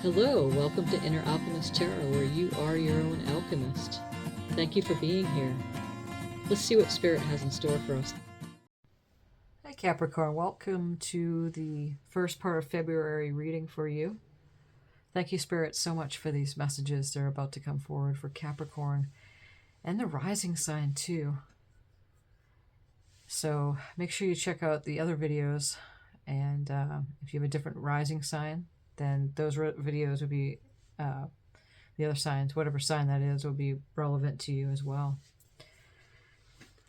Hello, welcome to Inner Alchemist Tarot, where you are your own alchemist. Thank you for being here. Let's see what Spirit has in store for us. Hi Capricorn, welcome to the first part of February reading for you. Thank you, Spirit, so much for these messages. They're about to come forward for Capricorn and the rising sign too. So make sure you check out the other videos, and if you have a different rising sign, then those videos would be, the other signs, whatever sign that is, will be relevant to you as well.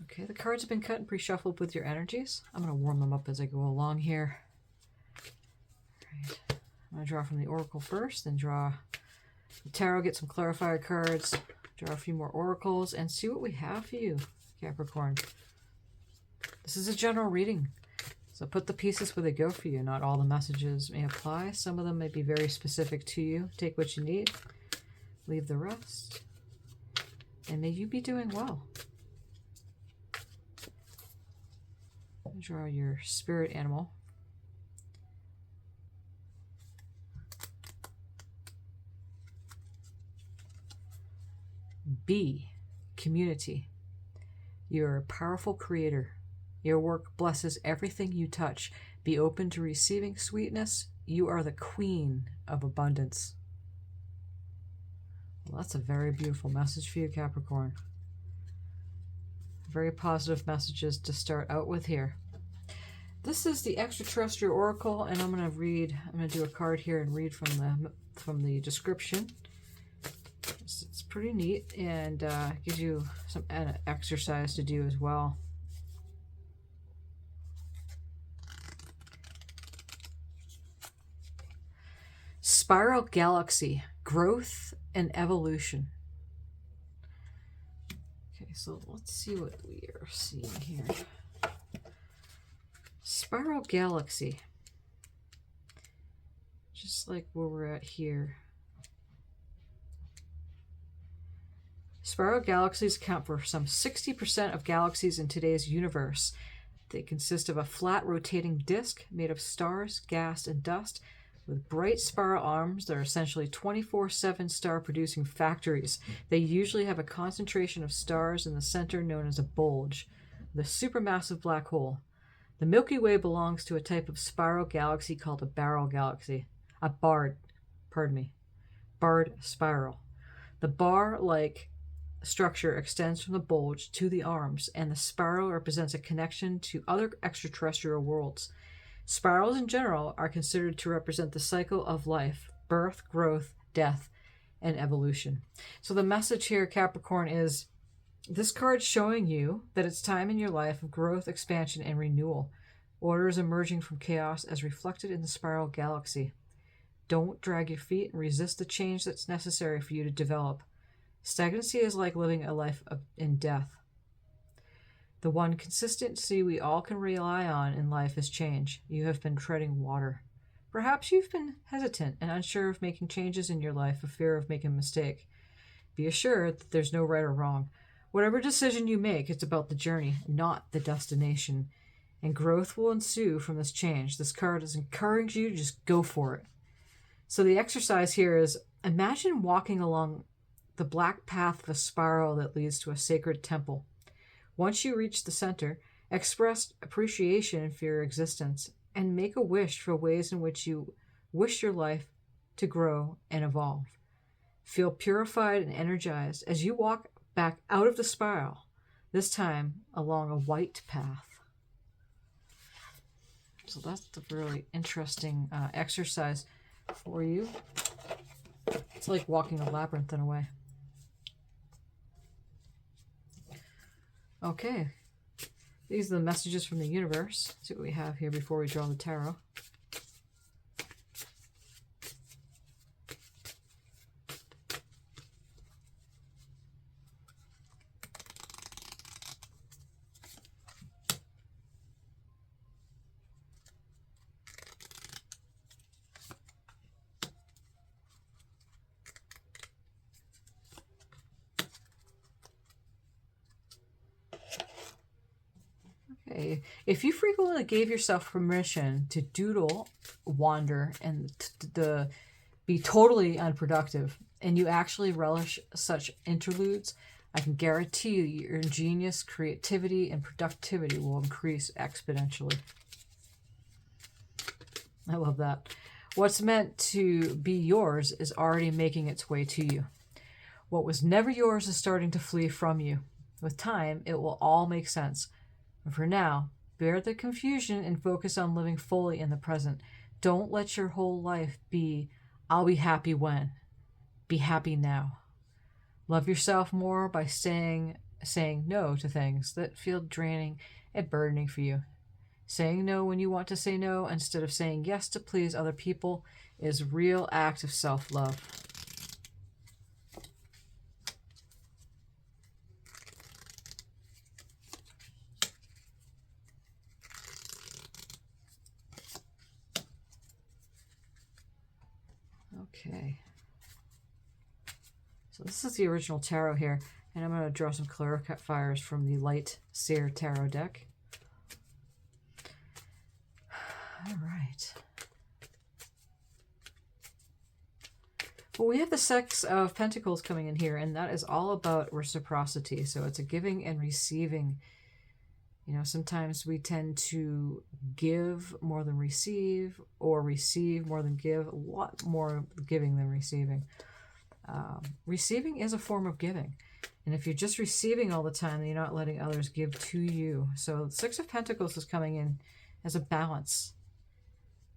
Okay, the cards have been cut and pre-shuffled with your energies. I'm going to warm them up as I go along here. All right. I'm going to draw from the Oracle first, then draw the Tarot, get some clarifier cards, draw a few more oracles, and see what we have for you, Capricorn. This is a general reading, so put the pieces where they go for you. Not all the messages may apply. Some of them may be very specific to you. Take what you need, leave the rest, and may you be doing well. Draw your spirit animal. B, community. You're a powerful creator. Your work blesses everything you touch. Be open to receiving sweetness. You are the queen of abundance. Well, that's a very beautiful message for you, Capricorn. Very positive messages to start out with here. This is the extraterrestrial oracle, and I'm going to do a card here and read from the description. It's pretty neat, and gives you some exercise to do as well. Spiral galaxy, growth and evolution. Okay, so let's see what we are seeing here. Spiral galaxy, just like where we're at here. Spiral galaxies account for some 60% of galaxies in today's universe. They consist of a flat rotating disk made of stars, gas, and dust, with bright spiral arms that are essentially 24/7 star-producing factories. They usually have a concentration of stars in the center known as a bulge, the supermassive black hole. The Milky Way belongs to a type of spiral galaxy called a barrel galaxy. Barred spiral. The bar-like structure extends from the bulge to the arms, and the spiral represents a connection to other extraterrestrial worlds. Spirals in general are considered to represent the cycle of life, birth, growth, death, and evolution. So the message here, Capricorn, is this card showing you that it's time in your life of growth, expansion, and renewal. Order is emerging from chaos as reflected in the spiral galaxy. Don't drag your feet and resist the change that's necessary for you to develop. Stagnancy is like living a life in death. The one consistency we all can rely on in life is change. You have been treading water. Perhaps you've been hesitant and unsure of making changes in your life for fear of making a mistake. Be assured that there's no right or wrong. Whatever decision you make, it's about the journey, not the destination. And growth will ensue from this change. This card is encouraging you to just go for it. So the exercise here is, imagine walking along the black path of a spiral that leads to a sacred temple. Once you reach the center, express appreciation for your existence and make a wish for ways in which you wish your life to grow and evolve. Feel purified and energized as you walk back out of the spiral, this time along a white path. So that's a really interesting exercise for you. It's like walking a labyrinth in a way. Okay, these are the messages from the universe. Let's see what we have here before we draw the tarot. Okay, if you frequently gave yourself permission to doodle, wander, and the be totally unproductive, and you actually relish such interludes, I can guarantee you your genius, creativity, and productivity will increase exponentially. I love that. What's meant to be yours is already making its way to you. What was never yours is starting to flee from you. With time, it will all make sense. And for now, bear the confusion and focus on living fully in the present. Don't let your whole life be, I'll be happy when. Be happy now. Love yourself more by saying no to things that feel draining and burdening for you. Saying no when you want to say no instead of saying yes to please other people is a real act of self-love. Okay. So this is the original tarot here, and I'm going to draw some clarifiers from the Light Seer Tarot deck. All right. Well, we have the Six of Pentacles coming in here, and that is all about reciprocity. So it's a giving and receiving. You know, sometimes we tend to give more than receive, or receive more than give. A lot more giving than receiving. Receiving is a form of giving. And if you're just receiving all the time, then you're not letting others give to you. So the Six of Pentacles is coming in as a balance.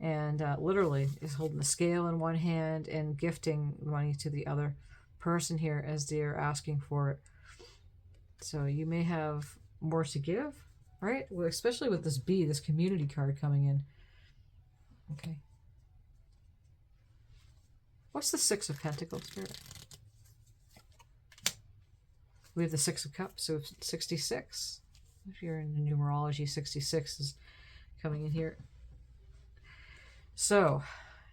And literally is holding the scale in one hand and gifting money to the other person here as they're asking for it. So you may have more to give, right? Well, especially with this B, this community card coming in. Okay. What's the Six of Pentacles, Spirit? We have the Six of Cups, so 66. If you're in numerology, 66 is coming in here. So,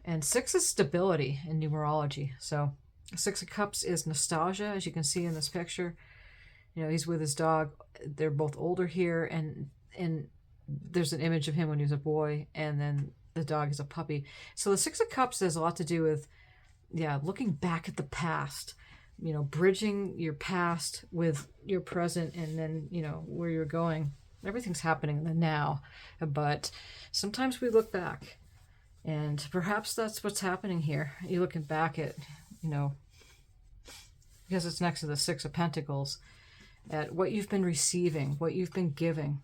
and 6 is stability in numerology. So, Six of Cups is nostalgia, as you can see in this picture. You know, he's with his dog. They're both older here, and there's an image of him when he was a boy, and then the dog is a puppy. So the Six of Cups has a lot to do with, yeah, looking back at the past. You know, bridging your past with your present, and then, you know, where you're going. Everything's happening in the now, but sometimes we look back. And perhaps that's what's happening here. You're looking back at, you know, because it's next to the Six of Pentacles, at what you've been receiving, what you've been giving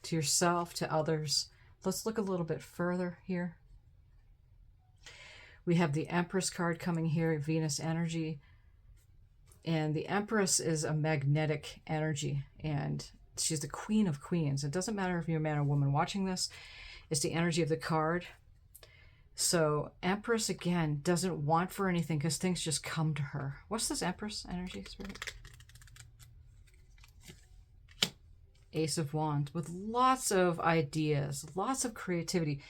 to yourself, to others. Let's look a little bit further here. We have the Empress card coming here, Venus energy. And the Empress is a magnetic energy, and she's the Queen of Queens. It doesn't matter if you're a man or woman watching this. It's the energy of the card. So Empress, again, doesn't want for anything because things just come to her. What's this Empress energy, Spirit? Ace of Wands, with lots of ideas, lots of creativity.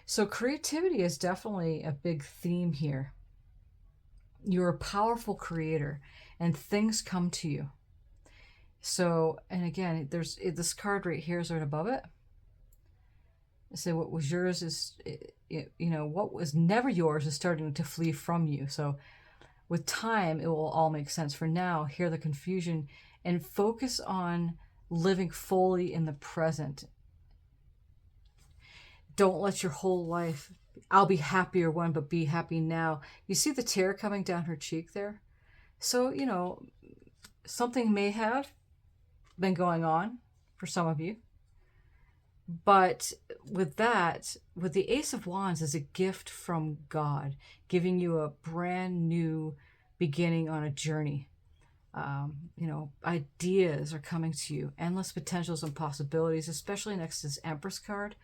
So creativity is definitely a big theme here. You're a powerful creator, and things come to you. So, and again, there's this card right here is right above it. So what was yours is, you know, what was never yours is starting to flee from you. So with time, it will all make sense. For now, hear the confusion and focus on living fully in the present. Don't let your whole life, I'll be happier when, but be happy now. You see the tear coming down her cheek there? So, you know, something may have been going on for some of you. But with that, with the Ace of Wands is a gift from God, giving you a brand new beginning on a journey. You know, ideas are coming to you, endless potentials and possibilities, especially next to this Empress card.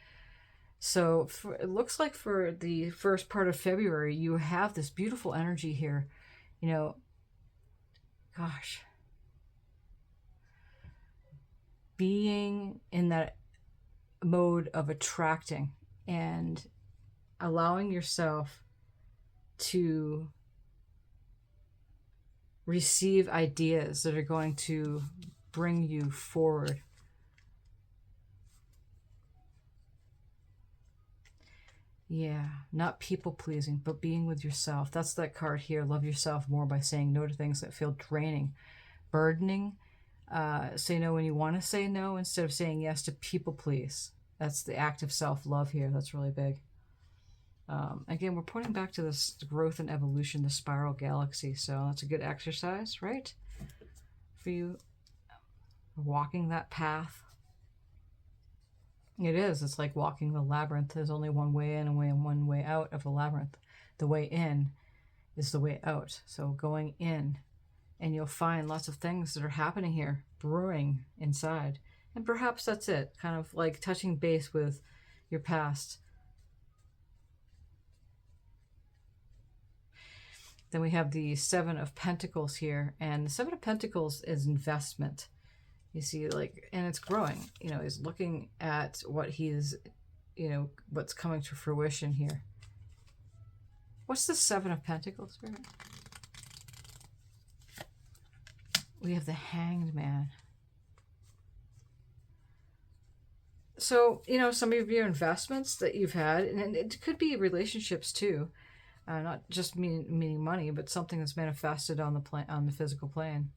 So it looks like for the first part of February, you have this beautiful energy here. You know, gosh, being in that mode of attracting and allowing yourself to receive ideas that are going to bring you forward. Yeah, not people pleasing, but being with yourself. That's that card here. Love yourself more by saying no to things that feel draining, burdening. Say no when you want to say no instead of saying yes to people please. That's the act of self-love here. That's really big. Again, we're pointing back to this growth and evolution, the spiral galaxy. So that's a good exercise, right? For you walking that path. It is. It's like walking the labyrinth. There's only one way in and one way out of the labyrinth. The way in is the way out. So going in, and you'll find lots of things that are happening here, brewing inside. And perhaps that's it, kind of like touching base with your past. Then we have the Seven of Pentacles here, and the Seven of Pentacles is investment. You see, like, and it's growing. You know, he's looking at what he's, you know, what's coming to fruition here. What's the Seven of Pentacles, Spirit? We have the Hanged Man. So, you know, some of your investments that you've had, and it could be relationships too, not just meaning money, but something that's manifested on the physical plane.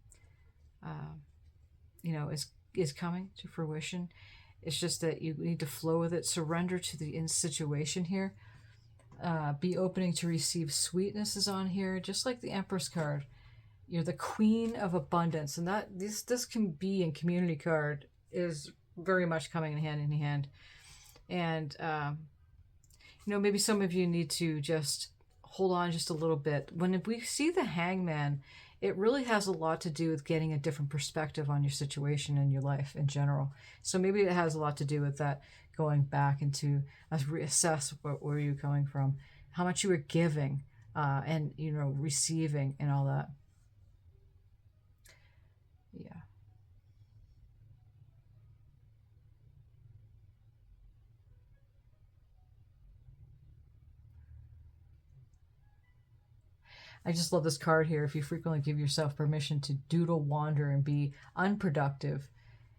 You know, is coming to fruition. It's just that you need to flow with it. Surrender to the situation here. Be opening to receive sweetness is on here, just like the Empress card. You're the Queen of Abundance, and that this can be in Community card is very much coming hand in hand. And you know, maybe some of you need to just hold on just a little bit. When we see the Hangman, it really has a lot to do with getting a different perspective on your situation and your life in general. So maybe it has a lot to do with that, going back into reassess where you're coming from, how much you were giving, and, you know, receiving and all that. Yeah. I just love this card here. If you frequently give yourself permission to doodle, wander, and be unproductive,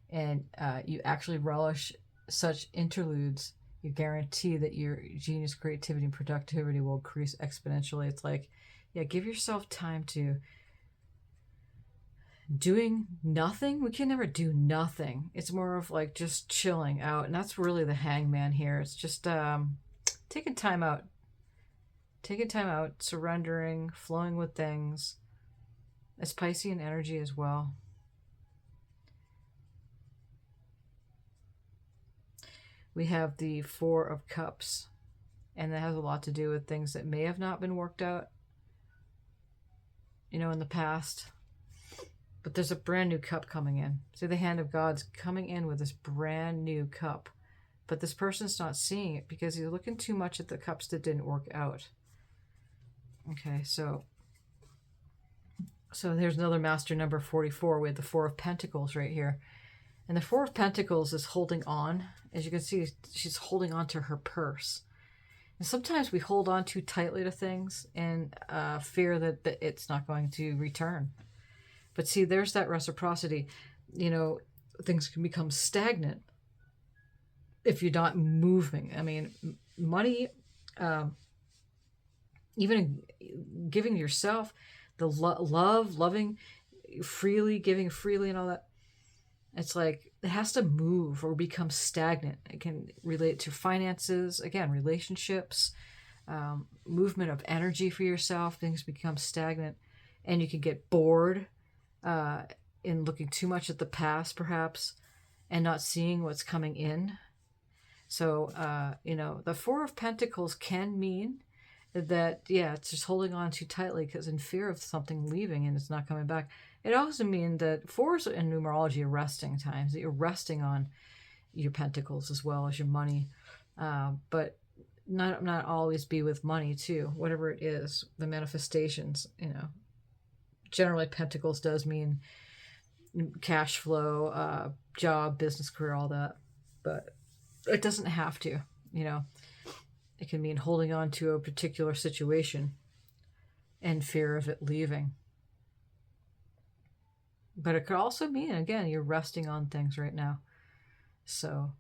and you actually relish such interludes, you guarantee that your genius, creativity, and productivity will increase exponentially. It's like, yeah, give yourself time to doing nothing. We can never do nothing. It's more of like just chilling out, and that's really the Hangman here. It's just taking time out. Taking time out, surrendering, flowing with things. It's Piscean energy as well. We have the Four of Cups, and that has a lot to do with things that may have not been worked out, you know, in the past. But there's a brand new cup coming in. See, the hand of God's coming in with this brand new cup. But this person's not seeing it because he's looking too much at the cups that didn't work out. Okay, so there's another master number 44. We have the Four of Pentacles right here. And the Four of Pentacles is holding on. As you can see, she's holding on to her purse. And sometimes we hold on too tightly to things and fear that it's not going to return. But see, there's that reciprocity. You know, things can become stagnant if you're not moving. I mean, money... even giving yourself the loving freely, giving freely and all that, it's like it has to move or become stagnant. It can relate to finances, again, relationships, movement of energy for yourself. Things become stagnant, and you can get bored in looking too much at the past, perhaps, and not seeing what's coming in. So, you know, the Four of Pentacles can mean that, yeah, it's just holding on too tightly because in fear of something leaving and it's not coming back. It also means that fours in numerology are resting times, that you're resting on your pentacles as well as your money. But not always be with money too, whatever it is, the manifestations, you know. Generally, pentacles does mean cash flow, job, business, career, all that. But it doesn't have to, you know. It can mean holding on to a particular situation and fear of it leaving. But it could also mean, again, you're resting on things right now. So,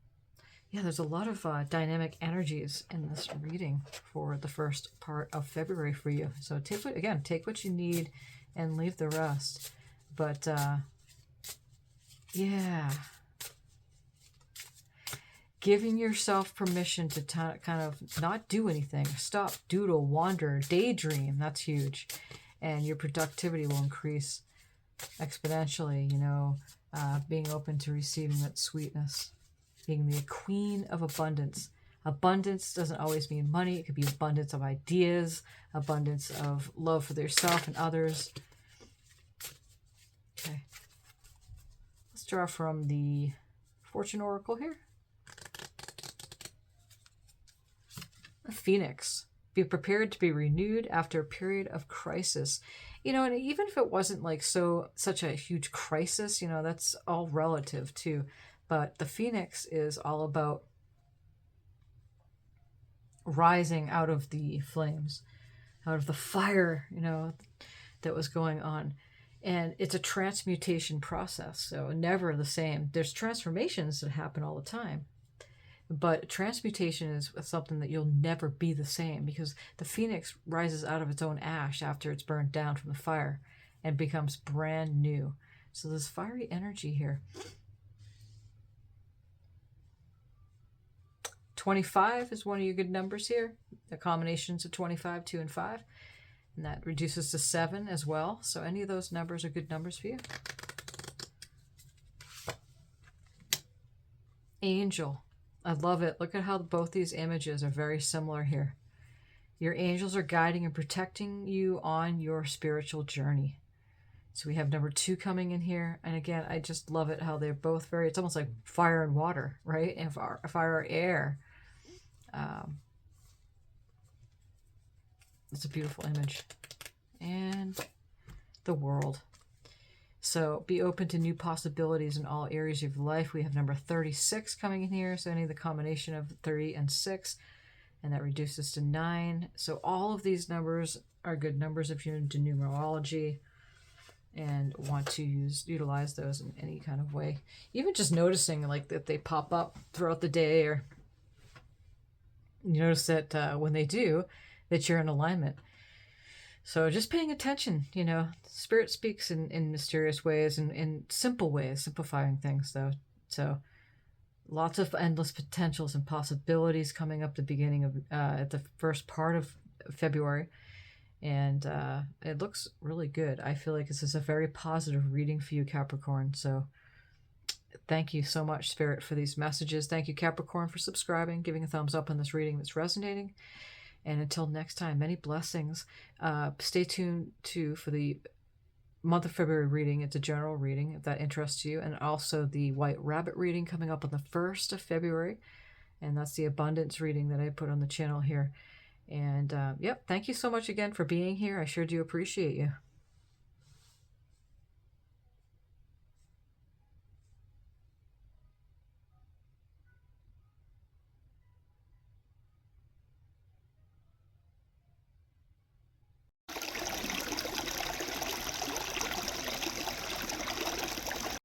Yeah, there's a lot of dynamic energies in this reading for the first part of February for you. So take what you need and leave the rest. But yeah, giving yourself permission to kind of not do anything, stop, doodle, wander, daydream. That's huge, and your productivity will increase exponentially. You know, being open to receiving that sweetness. Being the queen of abundance. Abundance doesn't always mean money. It could be abundance of ideas, abundance of love for yourself and others. Okay. Let's draw from the Fortune Oracle here. A Phoenix. Be prepared to be renewed after a period of crisis. You know, and even if it wasn't like such a huge crisis, you know, that's all relative too. But the Phoenix is all about rising out of the flames, out of the fire, you know, that was going on. And it's a transmutation process, so never the same. There's transformations that happen all the time. But transmutation is something that you'll never be the same, because the Phoenix rises out of its own ash after it's burned down from the fire and becomes brand new. So there's fiery energy here. 25 is one of your good numbers here. The combinations of 25, 2, and 5. And that reduces to 7 as well. So any of those numbers are good numbers for you. Angel. I love it. Look at how both these images are very similar here. Your angels are guiding and protecting you on your spiritual journey. So we have number 2 coming in here. And again, I just love it how they're both very, it's almost like fire and water, right? And fire, air. It's a beautiful image. And the World. So be open to new possibilities in all areas of your life. We have number 36 coming in here. So any of the combination of 30 and 6. And that reduces to 9. So all of these numbers are good numbers if you're into numerology and want to utilize those in any kind of way. Even just noticing like that they pop up throughout the day, or you notice that when they do, that you're in alignment. So just paying attention, you know, Spirit speaks in mysterious ways and in simple ways, simplifying things though. So lots of endless potentials and possibilities coming up the beginning of, at the first part of February. And it looks really good. I feel like this is a very positive reading for you, Capricorn. So thank you so much, Spirit, for these messages. Thank you, Capricorn, for subscribing, giving a thumbs up on this reading that's resonating. And until next time, many blessings. Stay tuned too for the month of February reading. It's a general reading if that interests you. And also the White Rabbit reading coming up on the 1st of February. And that's the abundance reading that I put on the channel here. And yep, thank you so much again for being here. I sure do appreciate you.